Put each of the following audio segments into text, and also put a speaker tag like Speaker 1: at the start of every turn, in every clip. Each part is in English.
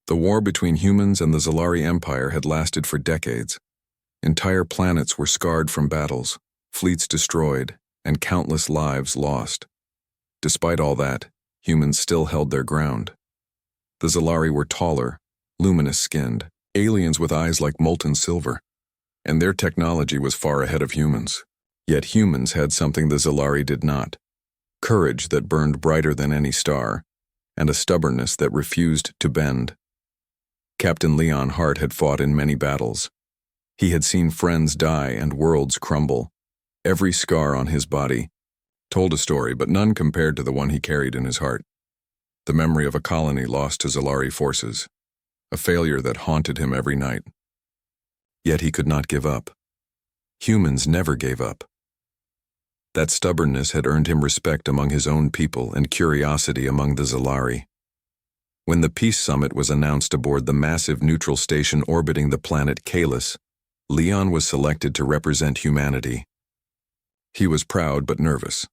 Speaker 1: The war between humans and the Zalari Empire had lasted for decades. Entire planets were scarred from battles, fleets destroyed, and countless lives lost. Despite all that, humans still held their ground. The Zalari were taller, luminous-skinned, aliens with eyes like molten silver, and their technology was far ahead of humans. Yet humans had something the Zalari did not: courage that burned brighter than any star, and a stubbornness that refused to bend. Captain Leon Hart had fought in many battles. He had seen friends die and worlds crumble. Every scar on his body told a story, but none compared to the one he carried in his heart. The memory of a colony lost to Zalari forces, a failure that haunted him every night. Yet he could not give up. Humans never gave up. That stubbornness had earned him respect among his own people and curiosity among the Zalari. When the peace summit was announced aboard the massive neutral station orbiting the planet Kalis, Leon was selected to represent humanity. He was proud but nervous.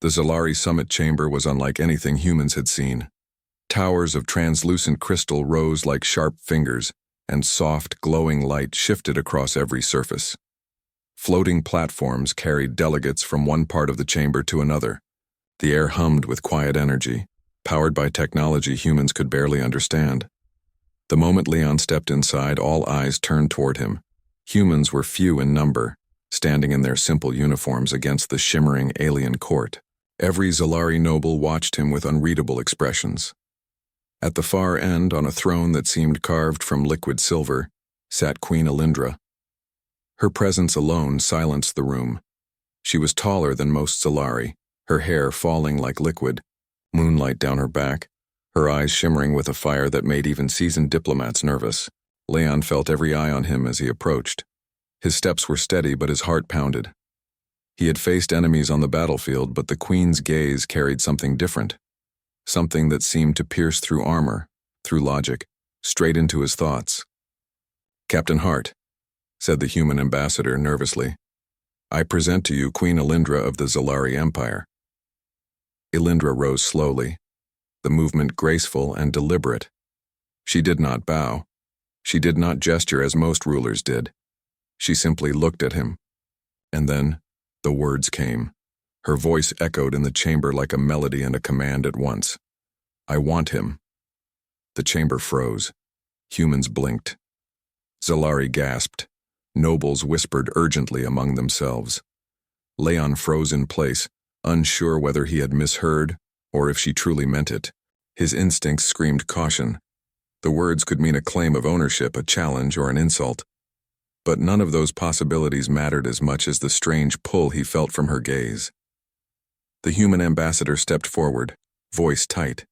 Speaker 1: The Zalari summit chamber was unlike anything humans had seen. Towers of translucent crystal rose like sharp fingers, and soft, glowing light shifted across every surface. Floating platforms carried delegates from one part of the chamber to another. The air hummed with quiet energy, powered by technology humans could barely understand. The moment Leon stepped inside, all eyes turned toward him. Humans were few in number, standing in their simple uniforms against the shimmering alien court. Every Zalari noble watched him with unreadable expressions. At the far end, on a throne that seemed carved from liquid silver, sat Queen Elindra. Her presence alone silenced the room. She was taller than most Zalari, her hair falling like liquid, moonlight down her back, her eyes shimmering with a fire that made even seasoned diplomats nervous. Leon felt every eye on him as he approached. His steps were steady, but his heart pounded. He had faced enemies on the battlefield, but the Queen's gaze carried something different. Something that seemed to pierce through armor, through logic, straight into his thoughts. "Captain Hart," said the human ambassador nervously, "I present to you Queen Elindra of the Zalari Empire." Elindra rose slowly, the movement graceful and deliberate. She did not bow. She did not gesture as most rulers did. She simply looked at him. And then, the words came. Her voice echoed in the chamber like a melody and a command at once. "I want him." The chamber froze. Humans blinked. Zalari gasped. Nobles whispered urgently among themselves. Leon froze in place, unsure whether he had misheard or if she truly meant it. His instincts screamed caution. The words could mean a claim of ownership, a challenge, or an insult. But none of those possibilities mattered as much as the strange pull he felt from her gaze. The human ambassador stepped forward, voice tight.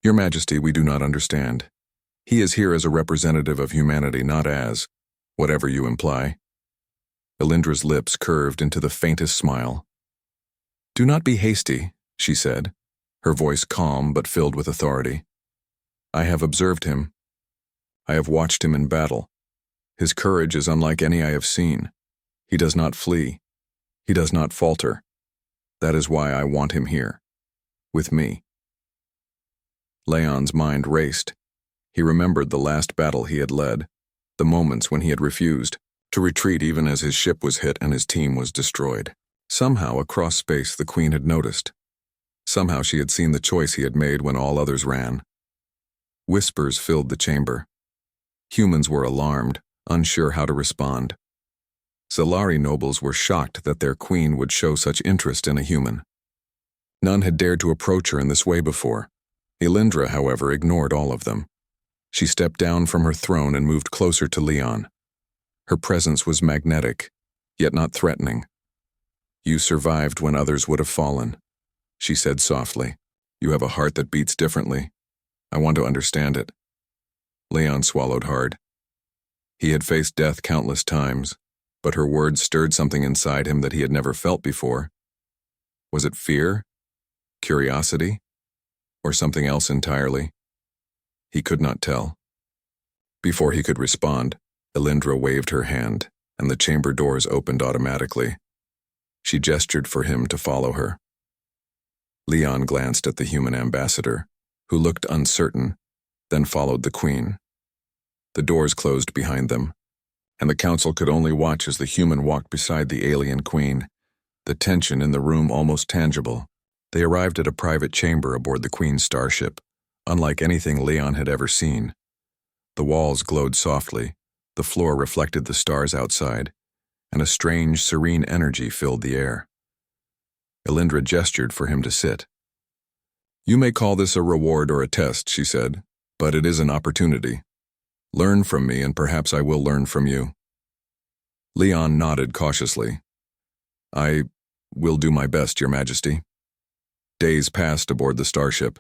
Speaker 1: "Your Majesty, we do not understand. He is here as a representative of humanity, not as whatever you imply." Elindra's lips curved into the faintest smile. "Do not be hasty," she said, her voice calm but filled with authority. "I have observed him. I have watched him in battle. His courage is unlike any I have seen. He does not flee. He does not falter. That is why I want him here, with me." Leon's mind raced. He remembered the last battle he had led, the moments when he had refused to retreat even as his ship was hit and his team was destroyed. Somehow, across space, the Queen had noticed. Somehow she had seen the choice he had made when all others ran. Whispers filled the chamber. Humans were alarmed, unsure how to respond. Zalari nobles were shocked that their queen would show such interest in a human. None had dared to approach her in this way before. Elindra, however, ignored all of them. She stepped down from her throne and moved closer to Leon. Her presence was magnetic, yet not threatening. "You survived when others would have fallen," she said softly. "You have a heart that beats differently. I want to understand it." Leon swallowed hard. He had faced death countless times, but her words stirred something inside him that he had never felt before. Was it fear? Curiosity? Or something else entirely? He could not tell. Before he could respond, Elindra waved her hand, and the chamber doors opened automatically. She gestured for him to follow her. Leon glanced at the human ambassador, who looked uncertain, Then followed the Queen. The doors closed behind them, and the council could only watch as the human walked beside the alien Queen, the tension in the room almost tangible. They arrived at a private chamber aboard the Queen's starship, unlike anything Leon had ever seen. The walls glowed softly, the floor reflected the stars outside, and a strange, serene energy filled the air. Elindra gestured for him to sit. "You may call this a reward or a test," she said, "but it is an opportunity. Learn from me, and perhaps I will learn from you." Leon nodded cautiously. "I will do my best, Your Majesty." Days passed aboard the starship.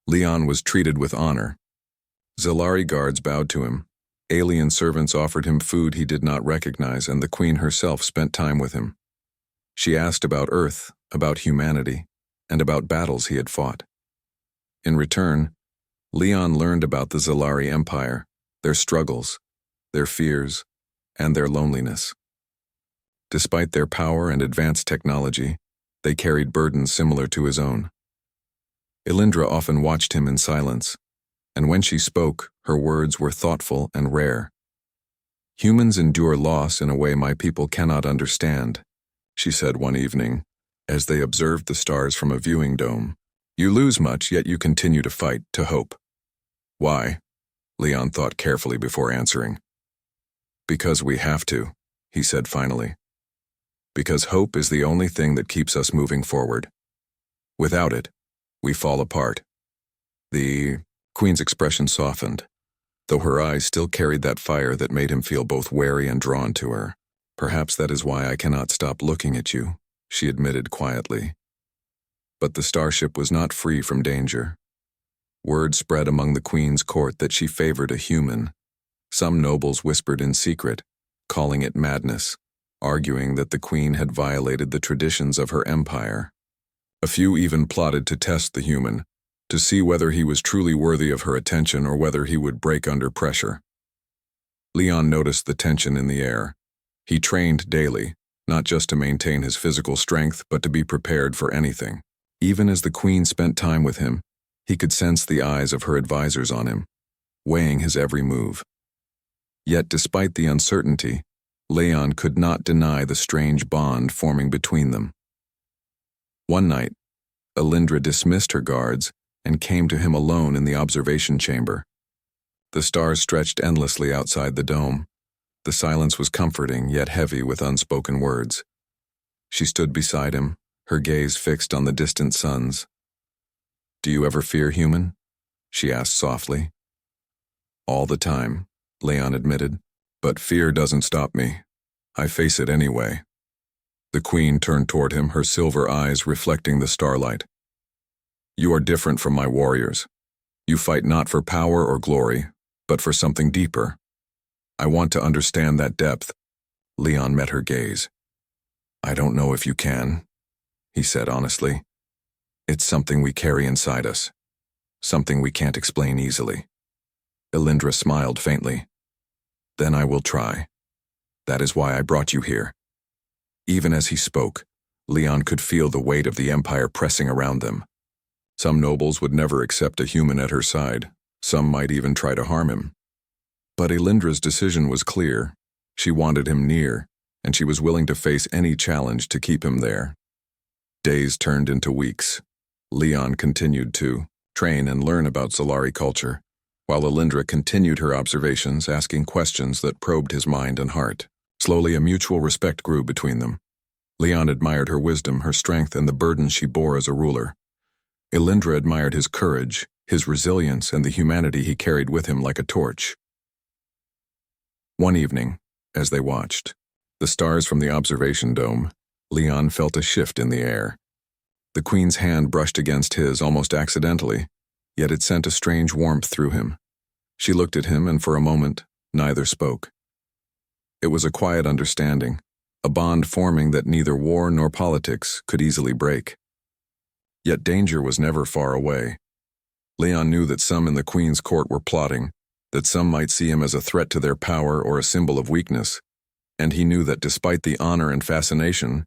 Speaker 1: Leon was treated with honor. Zalari guards bowed to him. Alien servants offered him food he did not recognize, and the Queen herself spent time with him. She asked about Earth, about humanity, and about battles he had fought. In return, Leon learned about the Zalari Empire, their struggles, their fears, and their loneliness. Despite their power and advanced technology, they carried burdens similar to his own. Elindra often watched him in silence, and when she spoke, her words were thoughtful and rare. "Humans endure loss in a way my people cannot understand," she said one evening, as they observed the stars from a viewing dome. "You lose much, yet you continue to fight, to hope." "Why?" Leon thought carefully before answering. "Because we have to," he said finally. "Because hope is the only thing that keeps us moving forward. Without it, we fall apart." The Queen's expression softened, though her eyes still carried that fire that made him feel both wary and drawn to her. "Perhaps that is why I cannot stop looking at you," she admitted quietly. But the starship was not free from danger. Word spread among the Queen's court that she favored a human. Some nobles whispered in secret, calling it madness, arguing that the Queen had violated the traditions of her empire. A few even plotted to test the human, to see whether he was truly worthy of her attention or whether he would break under pressure. Leon noticed the tension in the air. He trained daily, not just to maintain his physical strength, but to be prepared for anything. Even as the Queen spent time with him, he could sense the eyes of her advisors on him, weighing his every move. Yet despite the uncertainty, Leon could not deny the strange bond forming between them. One night, Elindra dismissed her guards and came to him alone in the observation chamber. The stars stretched endlessly outside the dome. The silence was comforting, yet heavy with unspoken words. She stood beside him, her gaze fixed on the distant suns. "Do you ever fear, human?" she asked softly. "All the time," Leon admitted, "but fear doesn't stop me. I face it anyway." The Queen turned toward him, her silver eyes reflecting the starlight. "You are different from my warriors. You fight not for power or glory, but for something deeper. I want to understand that depth." Leon met her gaze. "I don't know if you can," he said honestly. "It's something we carry inside us, something we can't explain easily." Elindra smiled faintly. "Then I will try. That is why I brought you here." Even as he spoke, Leon could feel the weight of the Empire pressing around them. Some nobles would never accept a human at her side. Some might even try to harm him. But Elindra's decision was clear. She wanted him near, and she was willing to face any challenge to keep him there. Days turned into weeks. Leon continued to train and learn about Zalari culture, while Elindra continued her observations, asking questions that probed his mind and heart. Slowly, a mutual respect grew between them. Leon admired her wisdom, her strength, and the burden she bore as a ruler. Elindra admired his courage, his resilience, and the humanity he carried with him like a torch. One evening, as they watched the stars from the observation dome, Leon felt a shift in the air. The Queen's hand brushed against his almost accidentally, yet it sent a strange warmth through him. She looked at him, and for a moment, neither spoke. It was a quiet understanding, a bond forming that neither war nor politics could easily break. Yet danger was never far away. Leon knew that some in the Queen's court were plotting, that some might see him as a threat to their power or a symbol of weakness, and he knew that despite the honor and fascination,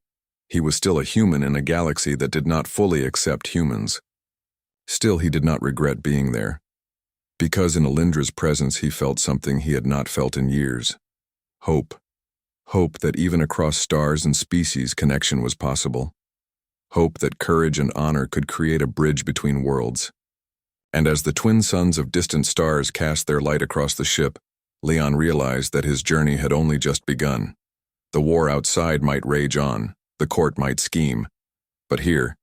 Speaker 1: he was still a human in a galaxy that did not fully accept humans. Still, he did not regret being there, Because in Alindra's presence he felt something he had not felt in years. Hope. Hope that even across stars and species connection was possible. Hope that courage and honor could create a bridge between worlds. And as the twin suns of distant stars cast their light across the ship, Leon realized that his journey had only just begun. The war outside might rage on, the court might scheme, but here,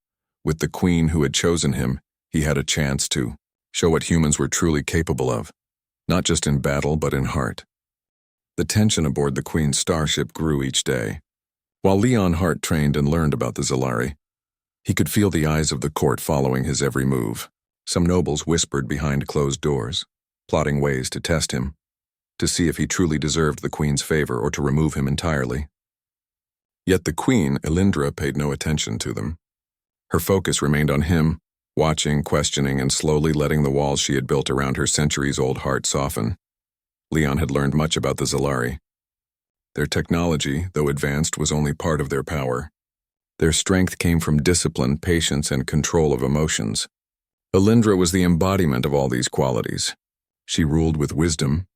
Speaker 1: with the queen who had chosen him, he had a chance to show what humans were truly capable of, not just in battle but in heart. The tension aboard the queen's starship grew each day. While Leon Hart trained and learned about the Zalari, he could feel the eyes of the court following his every move. Some nobles whispered behind closed doors, plotting ways to test him, to see if he truly deserved the queen's favor or to remove him entirely. Yet the queen, Elindra, paid no attention to them. Her focus remained on him, watching, questioning, and slowly letting the walls she had built around her centuries-old heart soften. Leon had learned much about the Zalari. Their technology, though advanced, was only part of their power. Their strength came from discipline, patience, and control of emotions. Elindra was the embodiment of all these qualities. She ruled with wisdom,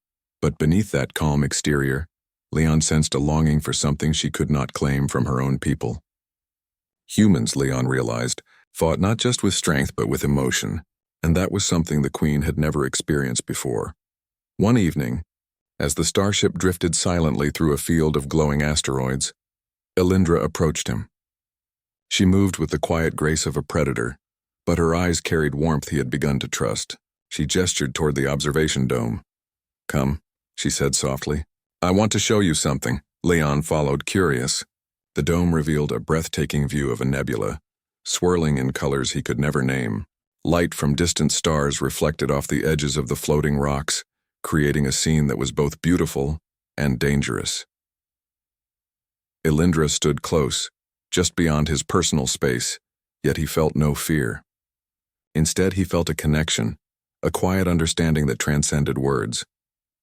Speaker 1: but beneath that calm exterior, Leon sensed a longing for something she could not claim from her own people. Humans, Leon realized, fought not just with strength but with emotion, and that was something the queen had never experienced before. One evening, as the starship drifted silently through a field of glowing asteroids, Elindra approached him. She moved with the quiet grace of a predator, but her eyes carried warmth he had begun to trust. She gestured toward the observation dome. "Come," she said softly. "I want to show you something." Leon followed, curious. The dome revealed a breathtaking view of a nebula, swirling in colors he could never name. Light from distant stars reflected off the edges of the floating rocks, creating a scene that was both beautiful and dangerous. Elindra stood close, just beyond his personal space, yet he felt no fear. Instead, he felt a connection, a quiet understanding that transcended words.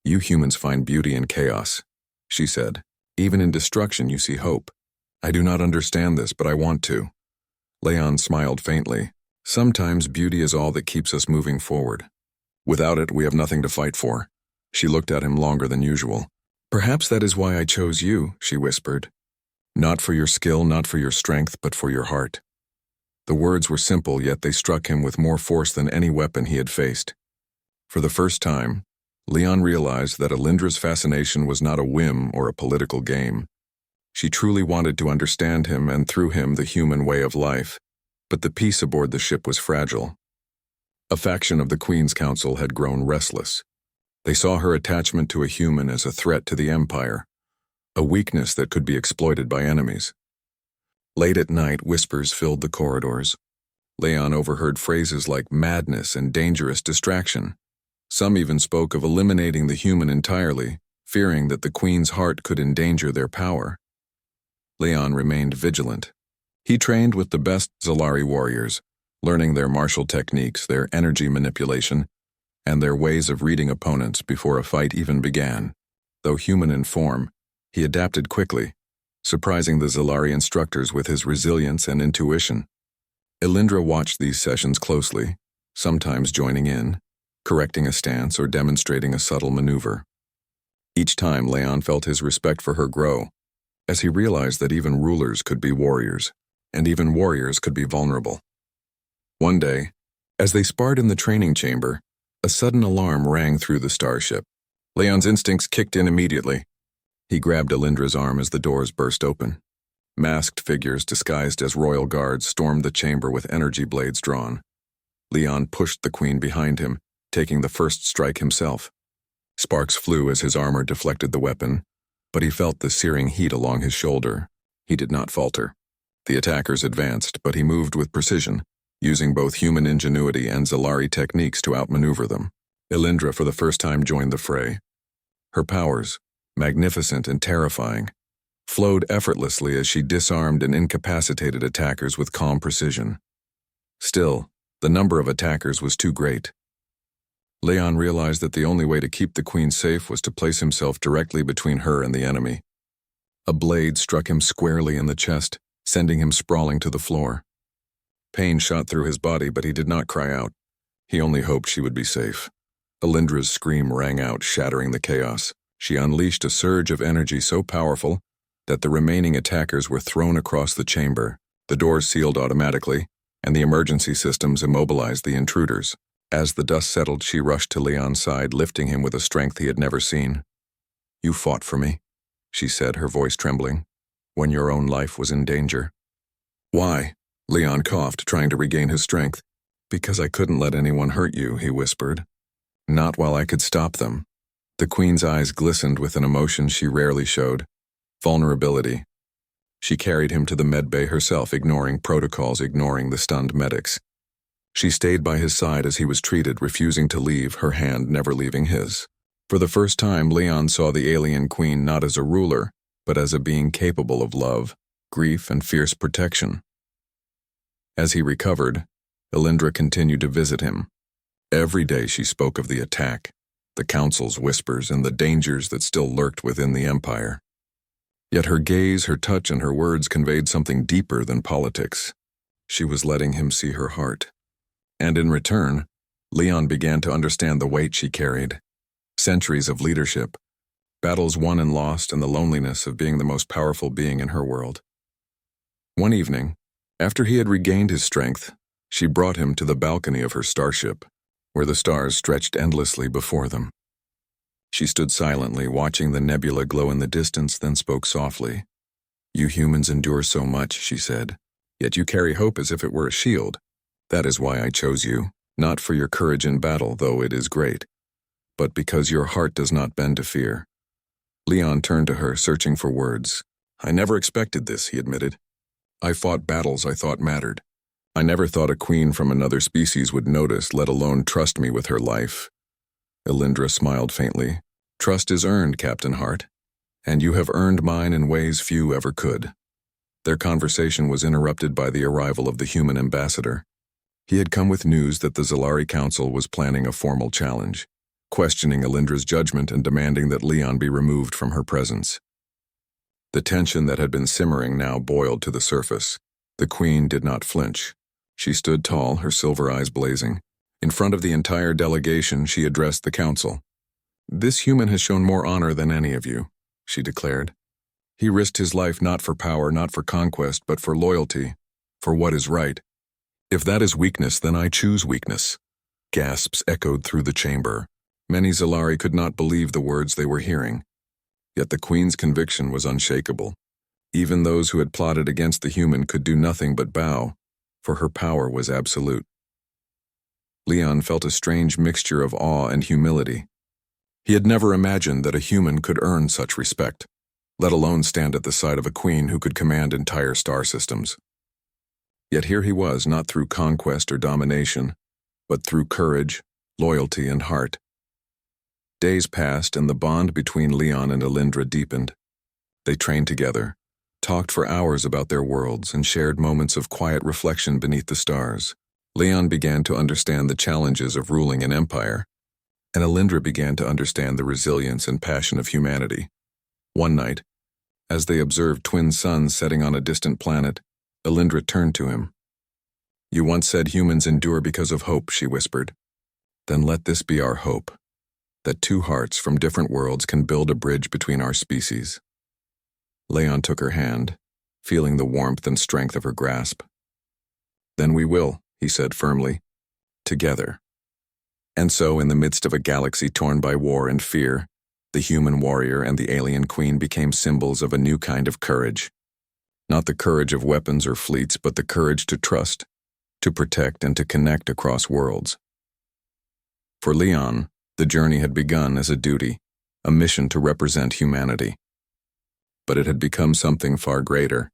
Speaker 1: "You humans find beauty in chaos," she said. "Even in destruction you see hope. I do not understand this, but I want to." Leon smiled faintly. "Sometimes beauty is all that keeps us moving forward. Without it, we have nothing to fight for." She looked at him longer than usual. "Perhaps that is why I chose you," she whispered. "Not for your skill, not for your strength, but for your heart." The words were simple, yet they struck him with more force than any weapon he had faced. For the first time, Leon realized that Elindra's fascination was not a whim or a political game. She truly wanted to understand him and through him the human way of life, but the peace aboard the ship was fragile. A faction of the Queen's Council had grown restless. They saw her attachment to a human as a threat to the Empire, a weakness that could be exploited by enemies. Late at night, whispers filled the corridors. Leon overheard phrases like madness and dangerous distraction. Some even spoke of eliminating the human entirely, fearing that the Queen's heart could endanger their power. Leon remained vigilant. He trained with the best Zalari warriors, learning their martial techniques, their energy manipulation, and their ways of reading opponents before a fight even began. Though human in form, he adapted quickly, surprising the Zalari instructors with his resilience and intuition. Elindra watched these sessions closely, sometimes joining in, correcting a stance or demonstrating a subtle maneuver. Each time, Leon felt his respect for her grow, as he realized that even rulers could be warriors, and even warriors could be vulnerable. One day, as they sparred in the training chamber, a sudden alarm rang through the starship. Leon's instincts kicked in immediately. He grabbed Elindra's arm as the doors burst open. Masked figures disguised as royal guards stormed the chamber with energy blades drawn. Leon pushed the queen behind him, taking the first strike himself. Sparks flew as his armor deflected the weapon, but he felt the searing heat along his shoulder. He did not falter. The attackers advanced, but he moved with precision, using both human ingenuity and Zalari techniques to outmaneuver them. Elindra for the first time joined the fray. Her powers, magnificent and terrifying, flowed effortlessly as she disarmed and incapacitated attackers with calm precision. Still, the number of attackers was too great. Leon realized that the only way to keep the queen safe was to place himself directly between her and the enemy. A blade struck him squarely in the chest, sending him sprawling to the floor. Pain shot through his body, but he did not cry out. He only hoped she would be safe. Alindra's scream rang out, shattering the chaos. She unleashed a surge of energy so powerful that the remaining attackers were thrown across the chamber. The doors sealed automatically, and the emergency systems immobilized the intruders. As the dust settled, she rushed to Leon's side, lifting him with a strength he had never seen. "You fought for me," she said, her voice trembling, "when your own life was in danger." "Why?" Leon coughed, trying to regain his strength. "Because I couldn't let anyone hurt you," he whispered. "Not while I could stop them." The Queen's eyes glistened with an emotion she rarely showed: vulnerability. She carried him to the medbay herself, ignoring protocols, ignoring the stunned medics. She stayed by his side as he was treated, refusing to leave, her hand never leaving his. For the first time, Leon saw the alien queen not as a ruler, but as a being capable of love, grief, and fierce protection. As he recovered, Alindra continued to visit him. Every day she spoke of the attack, the Council's whispers, and the dangers that still lurked within the Empire. Yet her gaze, her touch, and her words conveyed something deeper than politics. She was letting him see her heart. And in return, Leon began to understand the weight she carried. Centuries of leadership, battles won and lost, and the loneliness of being the most powerful being in her world. One evening, after he had regained his strength, she brought him to the balcony of her starship, where the stars stretched endlessly before them. She stood silently, watching the nebula glow in the distance, then spoke softly. "You humans endure so much," she said, "yet you carry hope as if it were a shield. That is why I chose you, not for your courage in battle, though it is great, but because your heart does not bend to fear." Leon turned to her, searching for words. "I never expected this," he admitted. "I fought battles I thought mattered. I never thought a queen from another species would notice, let alone trust me with her life." Alindra smiled faintly. "Trust is earned, Captain Hart, and you have earned mine in ways few ever could." Their conversation was interrupted by the arrival of the human ambassador. He had come with news that the Zalari Council was planning a formal challenge, questioning Alindra's judgment and demanding that Leon be removed from her presence. The tension that had been simmering now boiled to the surface. The Queen did not flinch. She stood tall, her silver eyes blazing. In front of the entire delegation, she addressed the council. "This human has shown more honor than any of you," she declared. "He risked his life not for power, not for conquest, but for loyalty, for what is right. If that is weakness, then I choose weakness." Gasps echoed through the chamber. Many Zalari could not believe the words they were hearing. Yet the Queen's conviction was unshakable. Even those who had plotted against the human could do nothing but bow, for her power was absolute. Leon felt a strange mixture of awe and humility. He had never imagined that a human could earn such respect, let alone stand at the side of a queen who could command entire star systems. Yet here he was, not through conquest or domination, but through courage, loyalty, and heart. Days passed, and the bond between Leon and Alindra deepened. They trained together, talked for hours about their worlds, and shared moments of quiet reflection beneath the stars. Leon began to understand the challenges of ruling an empire, and Alindra began to understand the resilience and passion of humanity. One night, as they observed twin suns setting on a distant planet, Alindra turned to him. "You once said humans endure because of hope," she whispered. "Then let this be our hope, that two hearts from different worlds can build a bridge between our species." Leon took her hand, feeling the warmth and strength of her grasp. "Then we will," he said firmly, "together." And so, in the midst of a galaxy torn by war and fear, the human warrior and the alien queen became symbols of a new kind of courage. Not the courage of weapons or fleets, but the courage to trust, to protect, and to connect across worlds. For Leon, the journey had begun as a duty, a mission to represent humanity. But it had become something far greater,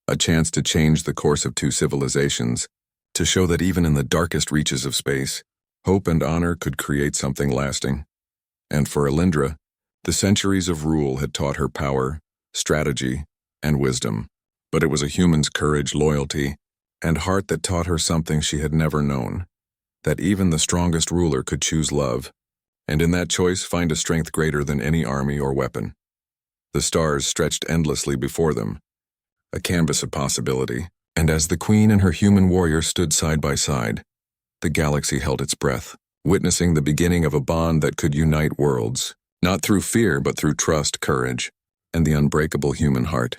Speaker 1: a chance to change the course of two civilizations, to show that even in the darkest reaches of space, hope and honor could create something lasting. And for Alindra, the centuries of rule had taught her power, strategy, and wisdom. But it was a human's courage, loyalty, and heart that taught her something she had never known, that even the strongest ruler could choose love, and in that choice find a strength greater than any army or weapon. The stars stretched endlessly before them, a canvas of possibility, and as the queen and her human warrior stood side by side, the galaxy held its breath. witnessing the beginning of a bond that could unite worlds, not through fear but through trust, courage, and the unbreakable human heart.